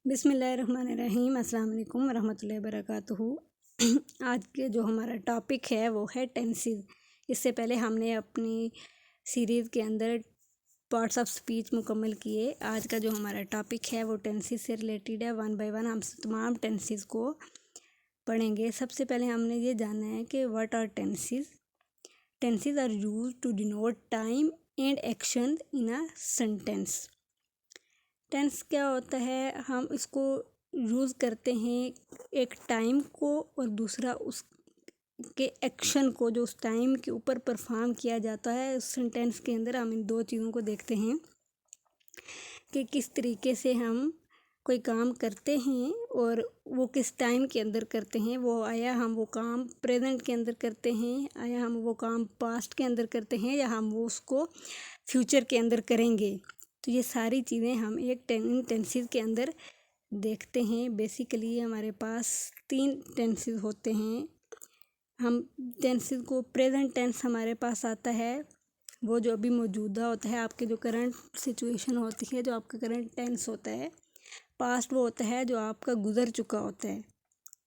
बिस्मिल्लाहिर्रहमानिर्रहीम अस्सलाम वालेकुम रहमतुल्लाहि वबरकातुहू। आज के जो हमारा टॉपिक है वो है टेंसेस। इससे पहले हमने अपनी सीरीज़ के अंदर पार्ट्स ऑफ स्पीच मुकम्मल किए। आज का जो हमारा टॉपिक है वो टेंसेस से रिलेटेड है। वन बाय वन हम तमाम टेंसेस को पढ़ेंगे। सबसे पहले हमने ये जानना है कि what are tenses. Tenses are used to denote time and action in a sentence. Tense क्या होता है, हम इसको यूज़ करते हैं एक टाइम को और दूसरा उसके एक्शन को, जो उस टाइम के ऊपर परफॉर्म किया जाता है। उस सेंटेंस के अंदर हम इन दो चीज़ों को देखते हैं कि किस तरीके से हम कोई काम करते हैं और वो किस टाइम के अंदर करते हैं। वो आया हम वो काम प्रेजेंट के अंदर करते हैं, आया हम वो काम पास्ट के अंदर करते हैं, या हम वो उसको फ्यूचर के अंदर करेंगे। तो ये सारी चीज़ें हम एक टेंसेस के अंदर देखते हैं। बेसिकली हमारे पास 3 टेंसेस होते हैं। हम टेंसेस को प्रेजेंट टेंस हमारे पास आता है, वो जो अभी मौजूदा होता है, आपके जो करंट सिचुएशन होती है, जो आपका करंट टेंस होता है। पास्ट वो होता है जो आपका गुजर चुका होता है,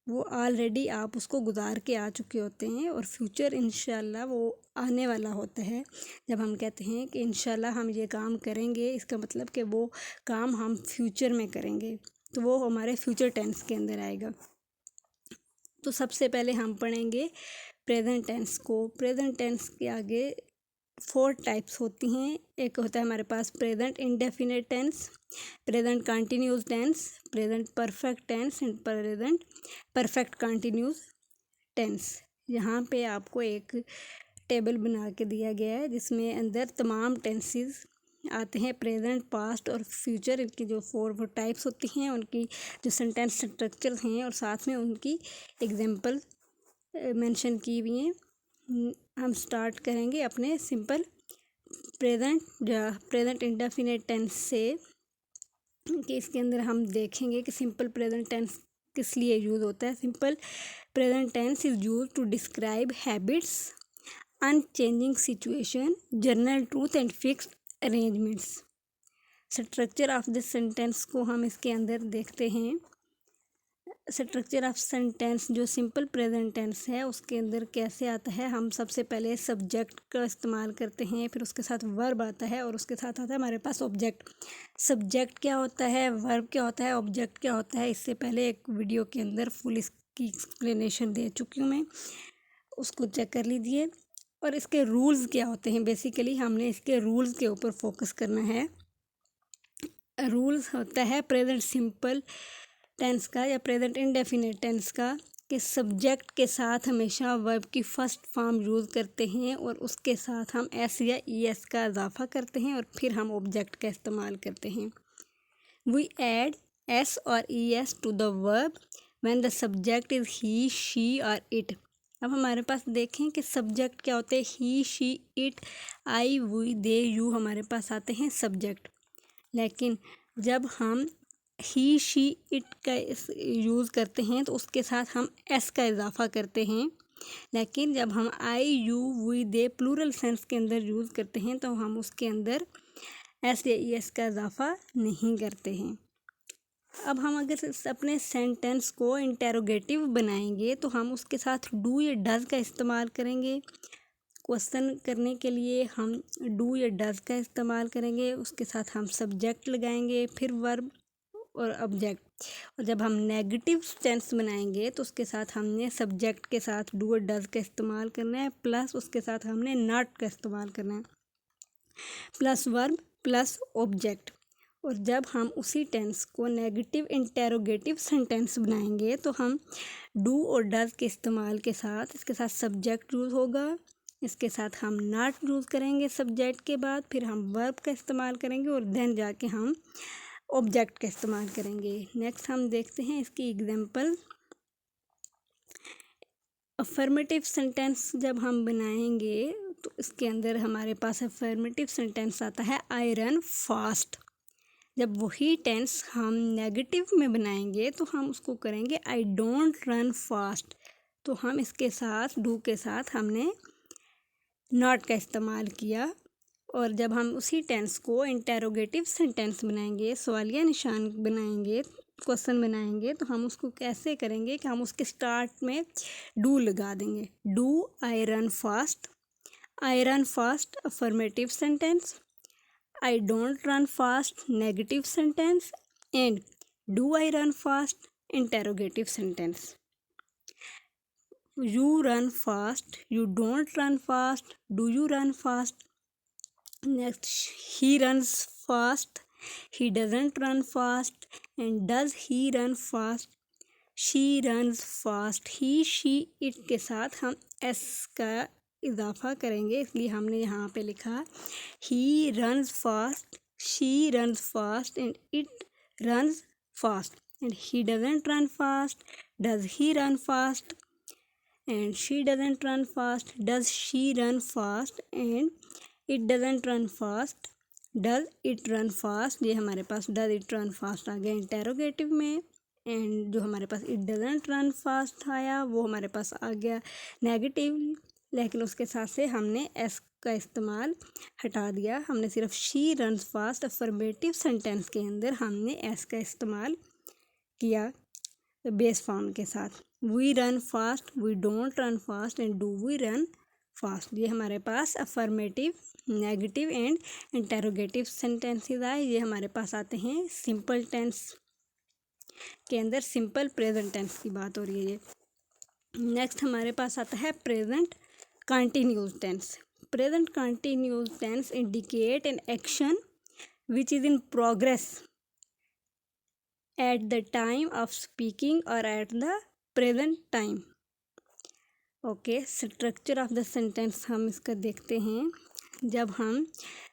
वो ऑलरेडी आप उसको गुजार के आ चुके होते हैं। और फ्यूचर इंशाल्लाह वो आने वाला होता है। जब हम कहते हैं कि इंशाल्लाह हम ये काम करेंगे, इसका मतलब कि वो काम हम फ्यूचर में करेंगे, तो वो हमारे फ्यूचर टेंस के अंदर आएगा। तो सबसे पहले हम पढ़ेंगे प्रेजेंट टेंस को। प्रेजेंट टेंस के आगे 4 टाइप्स होती हैं। एक होता है हमारे पास present indefinite tense, present continuous tense, present perfect tense and present perfect continuous tense. यहाँ पे आपको एक टेबल बना के दिया गया है जिसमें अंदर तमाम टेंसेस आते हैं, प्रेजेंट, पास्ट और फ्यूचर। इनकी जो 4 टाइप्स होती हैं, उनकी जो सेंटेंस स्ट्रक्चर हैं और साथ में उनकी एग्जाम्पल मेंशन की हुई हैं। हम स्टार्ट करेंगे अपने सिंपल प्रेजेंट इंडेफिनिट टेंस से, कि इसके अंदर हम देखेंगे कि सिंपल प्रेजेंट टेंस किस लिए यूज़ होता है। Simple present tense is use to describe habits, unchanging situation, general truth and fixed arrangements. Structure of this sentence को हम इसके अंदर देखते हैं। स्ट्रक्चर ऑफ सेंटेंस जो सिंपल प्रेजेंट टेंस है उसके अंदर कैसे आता है। हम सबसे पहले सब्जेक्ट का इस्तेमाल करते हैं, फिर उसके साथ वर्ब आता है और उसके साथ आता है हमारे पास ऑब्जेक्ट। सब्जेक्ट क्या होता है, वर्ब क्या होता है, ऑब्जेक्ट क्या होता है, इससे पहले एक वीडियो के अंदर फुल इसकी एक्सप्लेनेशन दे चुकी हूँ मैं, उसको चेक कर लीजिए। और इसके रूल्स क्या होते हैं, बेसिकली हमने इसके रूल्स के ऊपर फोकस करना है। रूल्स होता है प्रेजेंट सिंपल टेंस का या प्रेजेंट इंडेफिनिट टेंस का, कि सब्जेक्ट के साथ हमेशा वर्ब की फर्स्ट फॉर्म यूज़ करते हैं और उसके साथ हम एस या ईएस का इजाफा करते हैं और फिर हम ऑब्जेक्ट का इस्तेमाल करते हैं। वी ऐड एस और ES to the verb when the subject is he, she और इट। अब हमारे पास देखें कि सब्जेक्ट क्या होते हैं, he, she, it, I, we, they, you हमारे पास आते हैं सब्जेक्ट। लेकिन जब हम ही, शी, इट का यूज़ करते हैं तो उसके साथ हम एस का इजाफा करते हैं। लेकिन जब हम I, you, we, they plural sense के अंदर यूज़ करते हैं तो हम उसके अंदर एस या एस का इजाफा नहीं करते हैं। अब हम अगर अपने सेंटेंस को इंटेरोगेटिव बनाएंगे तो हम उसके साथ डू या डज का इस्तेमाल करेंगे। क्वेश्चन करने के लिए हम डू या डज का इस्तेमाल करेंगे, उसके साथ हम सब्जेक्ट लगाएंगे, फिर वर्ब और ऑब्जेक्ट। और जब हम नेगेटिव टेंस बनाएंगे तो उसके साथ हमने सब्जेक्ट के साथ डू और डज का इस्तेमाल करना है, प्लस उसके साथ हमने नॉट का इस्तेमाल करना है, प्लस वर्ब प्लस ऑब्जेक्ट। और जब हम उसी टेंस को नेगेटिव इंटेरोगेटिव सेंटेंस बनाएंगे तो हम डू और डज के इस्तेमाल के साथ इसके साथ सब्जेक्ट यूज़ होगा, इसके साथ हम नॉट यूज़ करेंगे सब्जेक्ट के बाद, फिर हम वर्ब का इस्तेमाल करेंगे और देन जाके हम ऑब्जेक्ट का इस्तेमाल करेंगे। नेक्स्ट हम देखते हैं इसकी एग्जांपल। अफर्मेटिव सेंटेंस जब हम बनाएंगे तो इसके अंदर हमारे पास अफर्मेटिव सेंटेंस आता है आई रन फास्ट। जब वही टेंस हम नेगेटिव में बनाएंगे तो हम उसको करेंगे आई डोंट रन फास्ट। तो हम इसके साथ डू के साथ हमने नॉट का इस्तेमाल किया। और जब हम उसी टेंस को इंटेरोगेटिव सेंटेंस बनाएंगे, सवालिया निशान बनाएंगे, क्वेश्चन बनाएंगे तो हम उसको कैसे करेंगे कि हम उसके स्टार्ट में डू लगा देंगे। Do I run fast, I run fast affirmative sentence, I don't run fast negative sentence and do I run fast interrogative sentence. You run fast, you don't run fast, do you run fast? Next, he runs fast, he doesn't run fast, and does he run fast? She runs fast, he, she, it के साथ हम s का इजाफा करेंगे, इसलिए हमने यहाँ पे लिखा he runs fast, she runs fast, and it runs fast. And he doesn't run fast, does he run fast? And she doesn't run fast, does she run fast? And it doesn't run fast, does it run fast? ये हमारे पास does it run fast आ गया interrogative में। And जो हमारे पास it doesn't run fast आया वो हमारे पास आ गया नेगेटिव, लेकिन उसके साथ से हमने s का इस्तेमाल हटा दिया। हमने सिर्फ she runs fast affirmative sentence के अंदर हमने s का इस्तेमाल किया बेस फॉर्म के साथ। We run fast, we don't run fast and do we run fast. ये हमारे पास affirmative, negative and interrogative sentences आए। ये हमारे पास आते हैं सिंपल टेंस के अंदर, सिंपल प्रेजेंट टेंस की बात हो रही है ये। नेक्स्ट हमारे पास आता है present continuous tense. Present continuous tense indicate an action which is in progress at the time of speaking or at the present time. Okay, structure of the sentence हम इसका देखते हैं। जब हम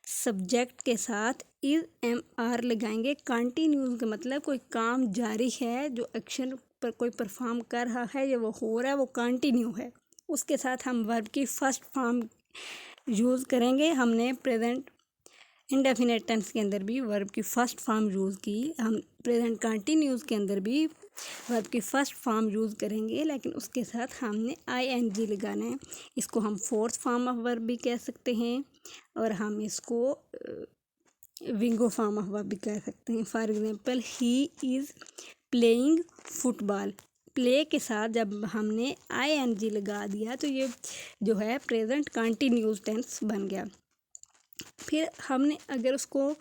सब्जेक्ट के साथ इज एम आर लगाएंगे, continuous का मतलब कोई काम जारी है, जो एक्शन पर कोई परफॉर्म कर रहा है या वो हो रहा है वो कंटिन्यू है, उसके साथ हम वर्ब की फर्स्ट फॉर्म यूज़ करेंगे। हमने प्रेजेंट इंडेफिनेट टेंस के अंदर भी वर्ब की फर्स्ट फॉर्म यूज़ की, हम प्रेजेंट कंटिन्यूस के अंदर भी वर्ब की फर्स्ट फॉर्म यूज़ करेंगे, लेकिन उसके साथ हमने ing लगाना है। इसको हम फोर्थ फॉर्म ऑफ वर्ब भी कह सकते हैं और हम इसको विंगो फॉर्म ऑफ वर्ब भी कह सकते हैं। For example, he is playing football. Play के साथ जब हमने ing लगा दिया तो ये जो है प्रेजेंट कंटिन्यूस टेंस बन गया। फिर हमने अगर उसको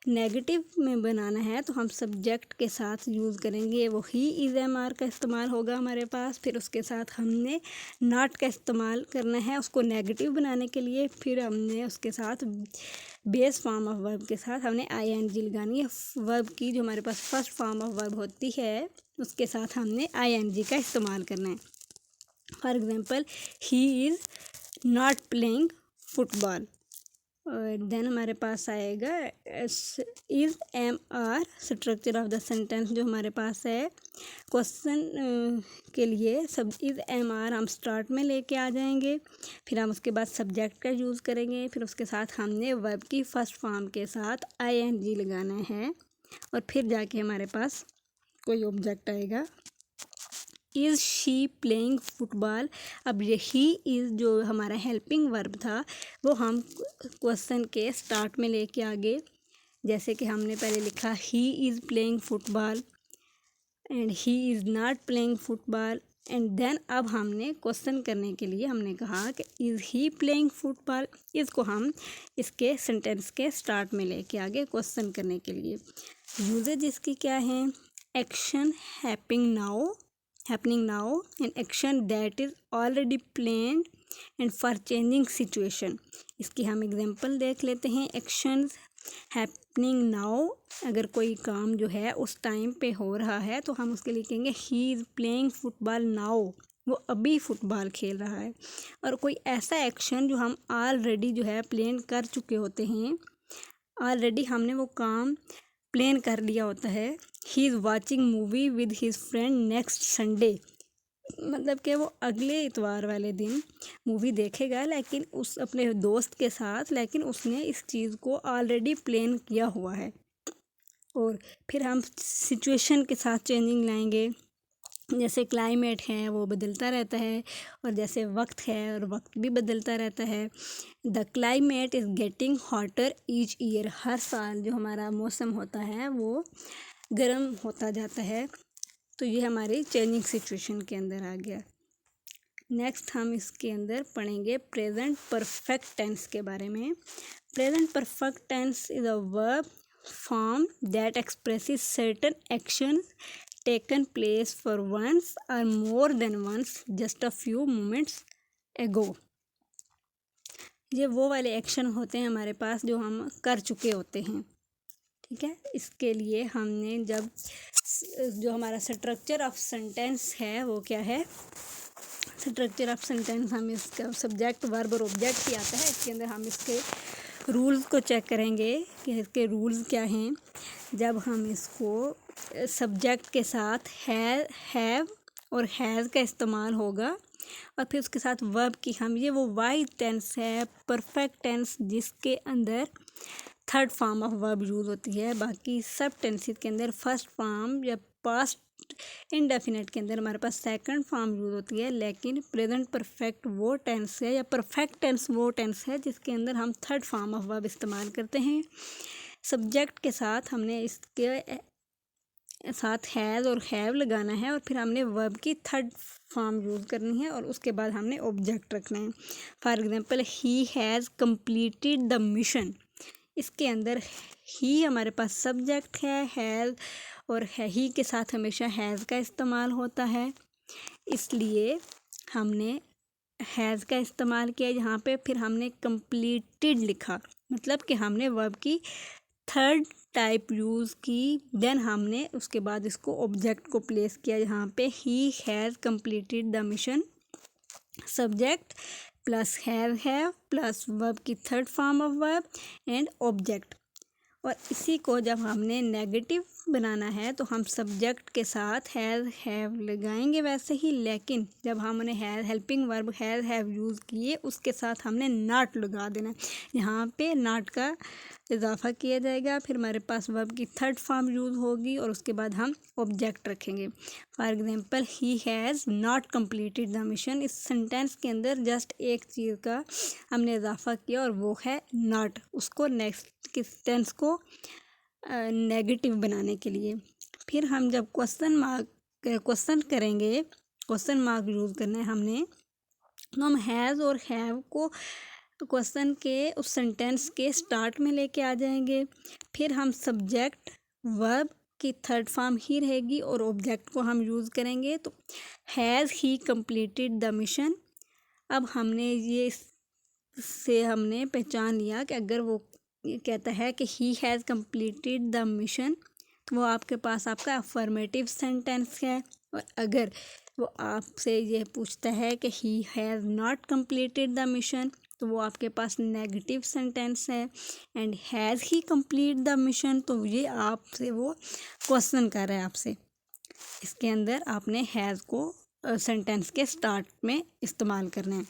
नेगेटिव में बनाना है तो हम सब्जेक्ट के साथ यूज़ करेंगे, वो ही इज़ एम आर का इस्तेमाल होगा हमारे पास। फिर उसके साथ हमने नॉट का इस्तेमाल करना है उसको नेगेटिव बनाने के लिए। फिर हमने उसके साथ बेस फॉर्म ऑफ वर्ब के साथ हमने ing लगानी है। वर्ब की जो हमारे पास फर्स्ट फॉर्म ऑफ वर्ब होती है उसके साथ हमने ing का इस्तेमाल करना है। For example, he is not playing football. और देन हमारे पास आएगा is am are structure of the sentence जो हमारे पास है। क्वेश्चन के लिए सब इज़ एम आर हम स्टार्ट में लेके आ जाएंगे, फिर हम उसके बाद सब्जेक्ट का यूज़ करेंगे, फिर उसके साथ हमने वर्ब की फर्स्ट फॉर्म के साथ ing लगाना है और फिर जाके हमारे पास कोई ऑब्जेक्ट आएगा। Is she playing football. अब ये ही इज़ जो हमारा हेल्पिंग वर्ब था वो हम क्वेश्चन के स्टार्ट में लेके आगे, जैसे कि हमने पहले लिखा he is playing football and he is not playing football. And then अब हमने क्वेश्चन करने के लिए हमने कहा कि इज़ ही प्लेइंग फुटबॉल। इसको हम इसके सेंटेंस के स्टार्ट में लेके आगे क्वेश्चन करने के लिए। यूजेज इसकी क्या है? Action happening now, an action that is already planned and for changing situation। इसकी हम एग्जांपल देख लेते हैं। एक्शंस हैपनिंग नाउ, अगर कोई काम जो है उस टाइम पे हो रहा है तो हम उसके लिए कहेंगे ही इज़ प्लेइंग फुटबॉल नाउ, वो अभी फुटबॉल खेल रहा है। और कोई ऐसा एक्शन जो हम ऑलरेडी जो है प्लान कर चुके होते हैं, ऑलरेडी हमने वो काम प्लान कर लिया होता है। He is watching movie with his friend next Sunday, मतलब कि वो अगले इतवार वाले दिन मूवी देखेगा लेकिन उस अपने दोस्त के साथ, लेकिन उसने इस चीज़ को ऑलरेडी प्लान किया हुआ है। और फिर हम सिचुएशन के साथ चेंजिंग लाएंगे, जैसे क्लाइमेट है वो बदलता रहता है और जैसे वक्त है और वक्त भी बदलता रहता है। The climate is getting hotter each year, हर साल जो हमारा मौसम होता है वो गर्म होता जाता है। तो ये हमारी चेंजिंग सिचुएशन के अंदर आ गया। नेक्स्ट हम इसके अंदर पढ़ेंगे प्रेजेंट परफेक्ट टेंस के बारे में। Present perfect tense is a verb form that expresses certain action taken place for once or more than once just a few moments ago. ये वो वाले एक्शन होते हैं हमारे पास जो हम कर चुके होते हैं, ठीक है। इसके लिए हमने जब जो हमारा स्ट्रक्चर ऑफ सेंटेंस है वो क्या है, स्ट्रक्चर ऑफ सेंटेंस हम इसका सब्जेक्ट वर्ब और ऑब्जेक्ट ही आता है। इसके अंदर हम इसके रूल्स को चेक करेंगे कि इसके रूल्स क्या हैं। जब हम इसको सब्जेक्ट के साथ हैव और हैज़ का इस्तेमाल होगा और फिर उसके साथ वर्ब की हम ये वो वाई टेंस है परफेक्ट टेंस जिसके अंदर third form of verb use होती है। बाकी सब टेंसेस के अंदर फर्स्ट फॉर्म या पास्ट इंडेफिनिट के अंदर हमारे पास सेकंड फॉर्म यूज़ होती है। लेकिन प्रेजेंट परफेक्ट वो टेंस है या परफेक्ट टेंस वो टेंस है जिसके अंदर हम थर्ड फॉर्म ऑफ वर्ब इस्तेमाल करते हैं। सब्जेक्ट के साथ हमने इसके साथ हैज़ और हैव लगाना है और फिर हमने वर्ब की थर्ड फॉर्म यूज़ करनी है और उसके बाद हमने ऑब्जेक्ट रखना है। For example he has completed the mission. इसके अंदर ही हमारे पास सब्जेक्ट है, हैज़ और है ही के साथ हमेशा हैज़ का इस्तेमाल होता है, इसलिए हमने हैज़ का इस्तेमाल किया यहाँ पे। फिर हमने कंप्लीटेड लिखा, मतलब कि हमने वर्ब की थर्ड टाइप यूज़ की। देन हमने उसके बाद इसको ऑब्जेक्ट को प्लेस किया यहाँ पे। He has completed the mission, subject plus have plus verb की third form of verb and object. और इसी को जब हमने नेगेटिव बनाना है तो हम सब्जेक्ट के साथ हैव लगाएंगे वैसे ही, लेकिन जब हमने हेल्पिंग वर्ब हैव यूज़ किए उसके साथ हमने नॉट लगा देना। यहाँ पे नॉट का इजाफा किया जाएगा, फिर हमारे पास वर्ब की थर्ड फॉर्म यूज़ होगी और उसके बाद हम ऑब्जेक्ट रखेंगे। For example he has not completed the mission. इस सेंटेंस के अंदर जस्ट एक चीज़ का हमने इजाफा किया और वो है नॉट, उसको नेक्स्ट के टेंस को नेगेटिव बनाने के लिए। फिर हम जब क्वेश्चन करेंगे, क्वेश्चन मार्क यूज़ करना है हमने, तो हम हैज़ और हैव को क्वेश्चन के उस सेंटेंस के स्टार्ट में लेके आ जाएंगे। फिर हम सब्जेक्ट वर्ब की थर्ड फॉर्म ही रहेगी और ऑब्जेक्ट को हम यूज़ करेंगे। तो has he completed the mission. अब हमने ये से हमने पहचान लिया कि अगर वो कहता है कि ही हैज़ कंप्लीटेड द मिशन तो वो आपके पास आपका अफर्मेटिव सेंटेंस है। और अगर वो आपसे ये पूछता है कि he has not completed the mission तो वो आपके पास नेगेटिव सेंटेंस है। And has he complete the mission तो ये आपसे वो क्वेश्चन कर रहा है आपसे। इसके अंदर आपने हैज़ को सेंटेंस के स्टार्ट में इस्तेमाल करना है।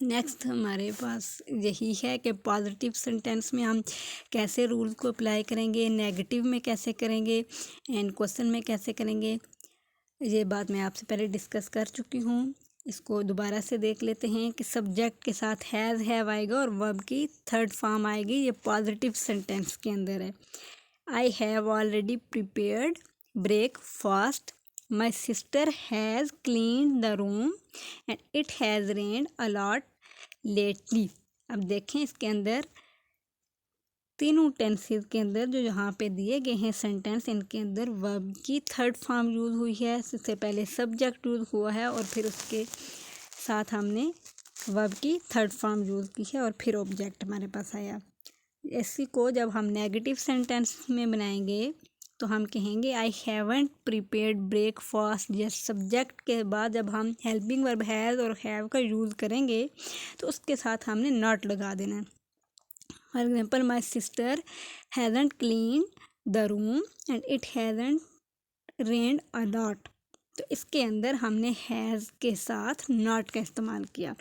नेक्स्ट हमारे पास यही है कि पॉजिटिव सेंटेंस में हम कैसे रूल्स को अप्लाई करेंगे, नेगेटिव में कैसे करेंगे एंड क्वेश्चन में कैसे करेंगे। ये बात मैं आपसे पहले डिस्कस कर चुकी हूँ। इसको दोबारा से देख लेते हैं कि सब्जेक्ट के साथ हैज़ हैव आएगा और वर्ब की थर्ड फॉर्म आएगी। ये पॉजिटिव सेंटेंस के अंदर है। I have already prepared breakfast, my sister has clean the room and it has rained a lot lately. अब देखें इसके अंदर तीनों टेंसेस के अंदर जो यहाँ पे दिए गए हैं सेंटेंस, इनके अंदर वर्ब की थर्ड फॉर्म यूज़ हुई है। सबसे पहले सब्जेक्ट यूज़ हुआ है और फिर उसके साथ हमने वर्ब की थर्ड फॉर्म यूज़ की है और फिर ऑब्जेक्ट हमारे पास आया। इसी को जब हम नेगेटिव सेंटेंस में बनाएंगे तो हम कहेंगे आई हैवंट प्रिपेयर्ड ब्रेकफास्ट। जैसे सब्जेक्ट के बाद जब हम हेल्पिंग वर्ब हैज़ और हैव का यूज़ करेंगे तो उसके साथ हमने नॉट लगा देना है। For example my sister hasn't clean the room and it hasn't rained a lot. तो इसके अंदर हमने हैज़ के साथ नॉट का इस्तेमाल किया।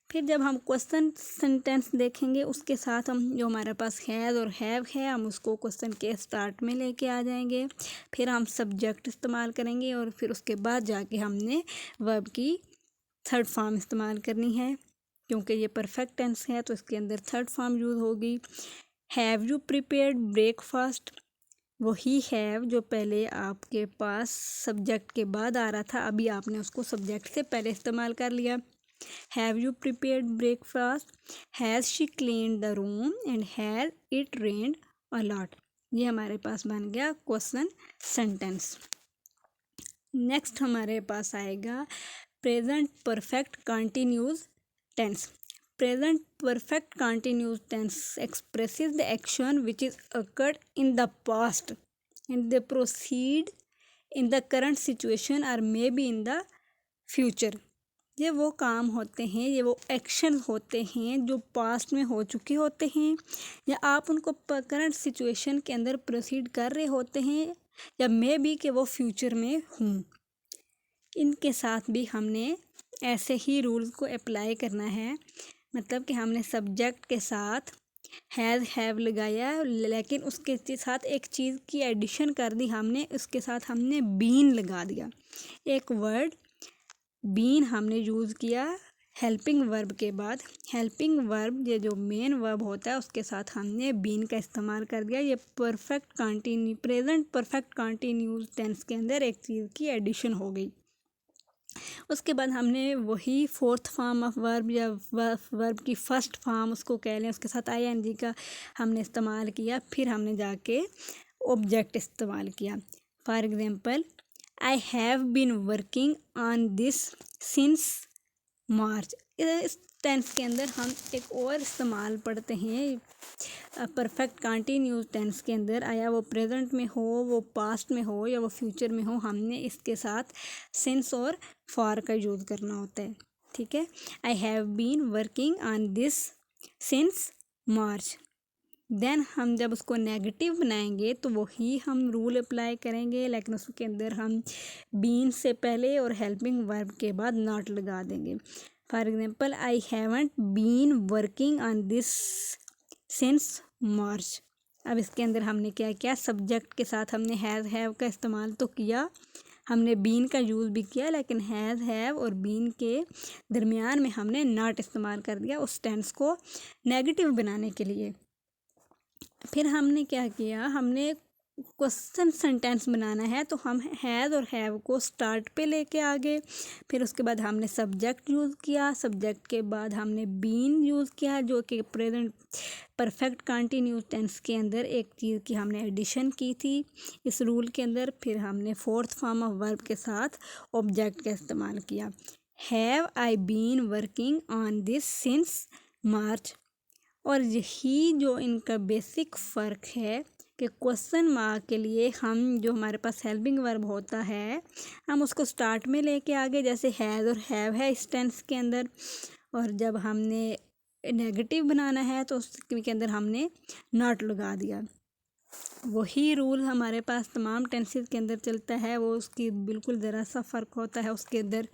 फिर जब हम क्वेश्चन सेंटेंस देखेंगे उसके साथ हम जो हमारे पास हैज़ और हैव है हम उसको क्वेश्चन के स्टार्ट में लेके आ जाएंगे। फिर हम सब्जेक्ट इस्तेमाल करेंगे और फिर उसके बाद जाके हमने वर्ब की थर्ड फॉर्म इस्तेमाल करनी है। क्योंकि ये परफेक्ट टेंस है तो इसके अंदर थर्ड फॉर्म यूज़ होगी। Have you prepared breakfast. वही हैव जो पहले आपके पास सब्जेक्ट के बाद आ रहा था, अभी आपने उसको सब्जेक्ट से पहले इस्तेमाल कर लिया। Have you prepared breakfast, has she cleaned the room and has it rained a lot. ये हमारे पास बन गया क्वेश्चन सेंटेंस। नेक्स्ट हमारे पास आएगा present perfect continuous tense. Present perfect continuous tense expresses the action which is occurred in the past and they proceed in the current situation or maybe in the future। ये वो काम होते हैं, ये वो एक्शन होते हैं जो पास्ट में हो चुके होते हैं या आप उनको करंट सिचुएशन के अंदर प्रोसीड कर रहे होते हैं या मे बी कि वो फ्यूचर में हों। इनके साथ भी हमने ऐसे ही रूल्स को अप्लाई करना है, मतलब कि हमने सब्जेक्ट के साथ हैज़ हैव लगाया लेकिन उसके साथ एक चीज़ की एडिशन कर दी हमने, उसके साथ हमने बीन लगा दिया। एक वर्ड बीन हमने यूज़ किया हेल्पिंग वर्ब के बाद। हेल्पिंग वर्ब ये जो मेन वर्ब होता है उसके साथ हमने बीन का इस्तेमाल कर दिया। ये प्रेजेंट परफेक्ट कंटिन्यूस टेंस के अंदर एक चीज़ की एडिशन हो गई। उसके बाद हमने वही फोर्थ फॉर्म ऑफ वर्ब या वर्ब की फर्स्ट फॉर्म उसको कह लें, उसके साथ आईएनजी का हमने इस्तेमाल किया। फिर हमने जाके ऑब्जेक्ट इस्तेमाल किया। For example I have been working on this since March. इस टेंस के अंदर हम एक और इस्तेमाल पढ़ते हैं परफेक्ट कंटिन्यूस टेंस के अंदर, आया वो प्रेजेंट में हो, वो पास्ट में हो या वो फ्यूचर में हो, हमने इसके साथ सिंस और फॉर का यूज़ करना होता है। ठीक है, I have been working on this since March. Then हम जब उसको नेगेटिव बनाएंगे तो वही हम रूल अप्लाई करेंगे, लेकिन उसके अंदर हम बीन से पहले और हेल्पिंग वर्ब के बाद नॉट लगा देंगे। For example I haven't been working on this since March. अब इसके अंदर हमने क्या किया, सब्जेक्ट के साथ हमने हैज़ हैव का इस्तेमाल तो किया, हमने बीन का यूज़ भी किया, लेकिन हैज़ हैव और बीन के दरमियान में हमने नॉट इस्तेमाल कर दिया उस टेंस को नेगेटिव बनाने के लिए। फिर हमने क्या किया, हमने क्वेश्चन सेंटेंस बनाना है तो हम हैज़ और हैव को स्टार्ट पे लेके आ गए। फिर उसके बाद हमने सब्जेक्ट यूज़ किया, सब्जेक्ट के बाद हमने बीन यूज़ किया जो कि प्रेजेंट परफेक्ट कंटिन्यूस टेंस के अंदर एक चीज़ की हमने एडिशन की थी इस रूल के अंदर। फिर हमने फोर्थ फॉर्म ऑफ वर्ब के साथ ऑब्जेक्ट का इस्तेमाल किया। Have I been working on this since March. और यही जो इनका बेसिक फ़र्क है कि क्वेश्चन मार्क के लिए हम जो हमारे पास हेल्पिंग वर्ब होता है हम उसको स्टार्ट में लेके आगे, जैसे हैज़ और हैव है इस टेंस के अंदर, और जब हमने नेगेटिव बनाना है तो उसके अंदर हमने नॉट लगा दिया। वही रूल हमारे पास तमाम टेंसेस के अंदर चलता है, वो उसकी बिल्कुल ज़रा सा फ़र्क होता है उसके अंदर,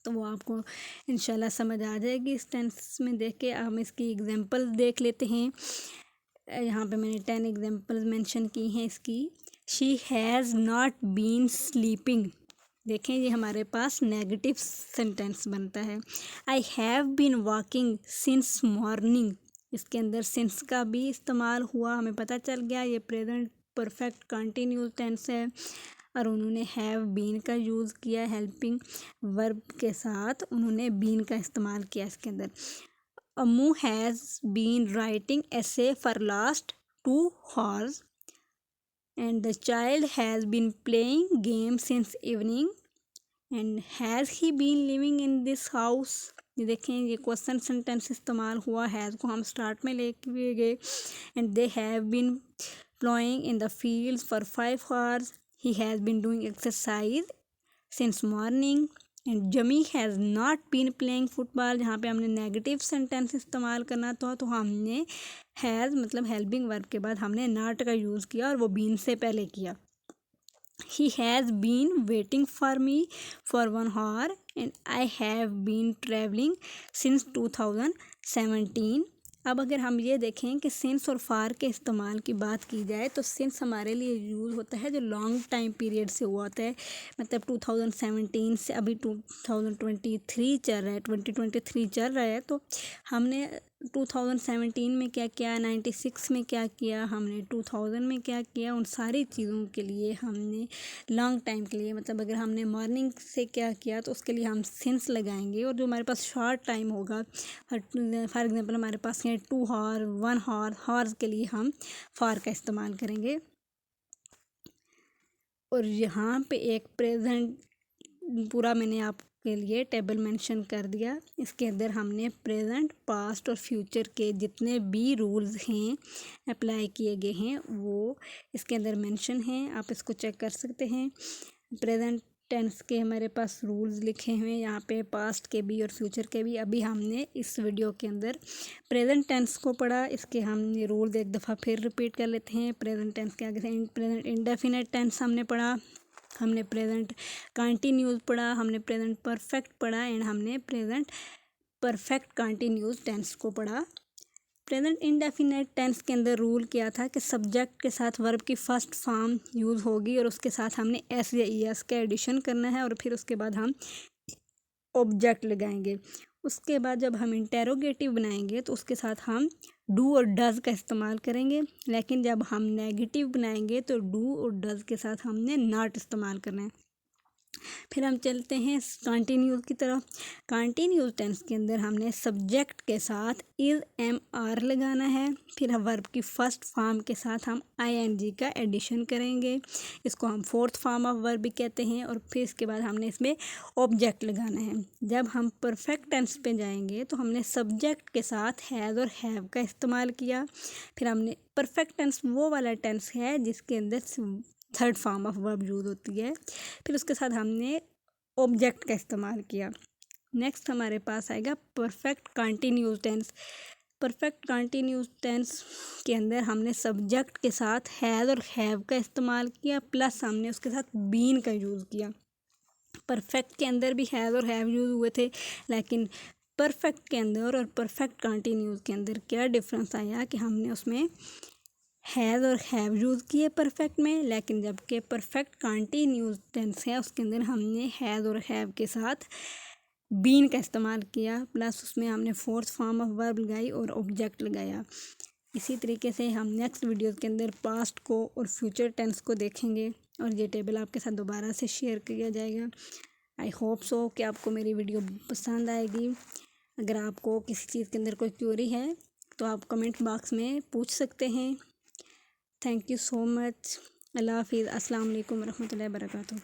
तो वो आपको इंशाल्लाह समझ आ जाएगी इस टेंस में देख के। हम इसकी एग्जांपल्स देख लेते हैं। यहाँ पे मैंने 10 एग्जांपल्स मेंशन की हैं इसकी। She has not been sleeping, देखें ये हमारे पास नेगेटिव सेंटेंस बनता है। I have been walking since morning, इसके अंदर सिंस का भी इस्तेमाल हुआ, हमें पता चल गया ये प्रेजेंट परफेक्ट कंटिन्यूस टेंस है। और उन्होंने हैव बीन का यूज़ किया हेल्पिंग वर्ब के साथ, उन्होंने बीन का इस्तेमाल किया इसके अंदर। Ammu has been writing essay for last 2 hours and the child has been playing games since evening and has he been living in this house। ये देखें ये क्वेश्चन सेंटेंस इस्तेमाल हुआ, हैज़ को हम स्टार्ट में लेके गए। And they have been ploughing in the fields for 5 hours, he has been doing exercise since morning and Jamie has not been playing football. जहाँ पे हमने नेगेटिव सेंटेंस इस्तेमाल करना था तो हमने हैज़ मतलब हेल्पिंग वर्ब के बाद हमने नॉट का यूज़ किया और वो बीन से पहले किया। He has been waiting for me for 1 hour and I have been travelling since 2017। अब अगर हम ये देखें कि सिंस और फार के इस्तेमाल की बात की जाए तो सिंस हमारे लिए यूज़ होता है जो लॉन्ग टाइम पीरियड से हुआ होता है, मतलब 2017 से अभी 2023 चल रहा है, 2023 चल रहा है, तो हमने 2017 में क्या किया, 96 में क्या किया, हमने 2000 में क्या किया, उन सारी चीज़ों के लिए हमने लॉन्ग टाइम के लिए, मतलब अगर हमने मॉर्निंग से क्या किया तो उसके लिए हम सिंस लगाएंगे। और जो हमारे पास शॉर्ट टाइम होगा, फॉर एग्जांपल हमारे पास है 2 हॉर, 1 हॉर, हॉर्स के लिए हम फॉर का इस्तेमाल करेंगे। और यहाँ पे एक प्रेजेंट पूरा मैंने आपके लिए टेबल मेंशन कर दिया। इसके अंदर हमने प्रेजेंट, पास्ट और फ्यूचर के जितने भी रूल्स हैं अप्लाई किए गए हैं वो इसके अंदर मेंशन हैं, आप इसको चेक कर सकते हैं। प्रेजेंट टेंस के हमारे पास रूल्स लिखे हुए हैं यहाँ पे, पास्ट के भी और फ्यूचर के भी। अभी हमने इस वीडियो के अंदर प्रेजेंट टेंस को पढ़ा, इसके हमने रूल्स एक दफ़ा फिर रिपीट कर लेते हैं। प्रेजेंट टेंस के आगे से प्रेजेंट इंडेफिनिट टेंस हमने पढ़ा, हमने प्रेजेंट कंटिन्यूस पढ़ा, हमने प्रेजेंट परफेक्ट पढ़ा एंड हमने प्रेजेंट परफेक्ट कंटिन्यूस टेंस को पढ़ा। प्रेजेंट इंडेफिनिट टेंस के अंदर रूल क्या था कि सब्जेक्ट के साथ वर्ब की फर्स्ट फॉर्म यूज़ होगी और उसके साथ हमने एस या ई एस का एडिशन करना है और फिर उसके बाद हम ऑब्जेक्ट लगाएंगे। उसके बाद जब हम इंटेरोगेटिव बनाएंगे तो उसके साथ हम डू और डज का इस्तेमाल करेंगे, लेकिन जब हम नेगेटिव बनाएंगे तो डू और डज के साथ हमने नॉट इस्तेमाल करना है। फिर हम चलते हैं कंटिन्यूस की तरफ। कंटिन्यूस टेंस के अंदर हमने सब्जेक्ट के साथ इज एम आर लगाना है, फिर हम वर्ब की फर्स्ट फॉर्म के साथ हम आई एन जी का एडिशन करेंगे, इसको हम फोर्थ फॉर्म ऑफ वर्ब भी कहते हैं। और फिर इसके बाद हमने इसमें ऑब्जेक्ट लगाना है। जब हम परफेक्ट टेंस पे जाएंगे तो हमने सब्जेक्ट के साथ हैज़ और हैव का इस्तेमाल किया। फिर हमने परफेक्ट टेंस वो वाला टेंस है जिसके अंदर third form of verb use होती है, फिर उसके साथ हमने ऑब्जेक्ट का इस्तेमाल किया। नेक्स्ट हमारे पास आएगा perfect continuous tense. Perfect continuous tense के अंदर हमने सब्जेक्ट के साथ हैज़ और हैव का इस्तेमाल किया, प्लस हमने उसके साथ बीन का यूज़ किया। परफेक्ट के अंदर भी हैज़ और हैव यूज़ हुए थे, लेकिन परफेक्ट के अंदर और परफेक्ट कंटिन्यूस के अंदर क्या डिफरेंस आया कि हमने उसमें हैज़ और हैव यूज़ किए परफेक्ट में, लेकिन जबकि परफेक्ट कंटिन्यूस टेंस है उसके अंदर हमने हैज़ और हैव के साथ बीन का इस्तेमाल किया, प्लस उसमें हमने फोर्थ फॉर्म ऑफ वर्ब लगाई और ऑब्जेक्ट लगाया। इसी तरीके से हम नेक्स्ट वीडियो के अंदर पास्ट को और फ्यूचर टेंस को देखेंगे और ये टेबल आपके साथ दोबारा से शेयर किया जाएगा। आई होप सो कि आपको मेरी वीडियो पसंद आएगी। अगर आपको किसी चीज़ के अंदर कोई क्वेरी है तो आप कमेंट बॉक्स में पूछ सकते हैं। Thank you so much. Allah हाफिज़। अस्सलाम वालेकुम रहमतुल्लाहि व बरकातुहू।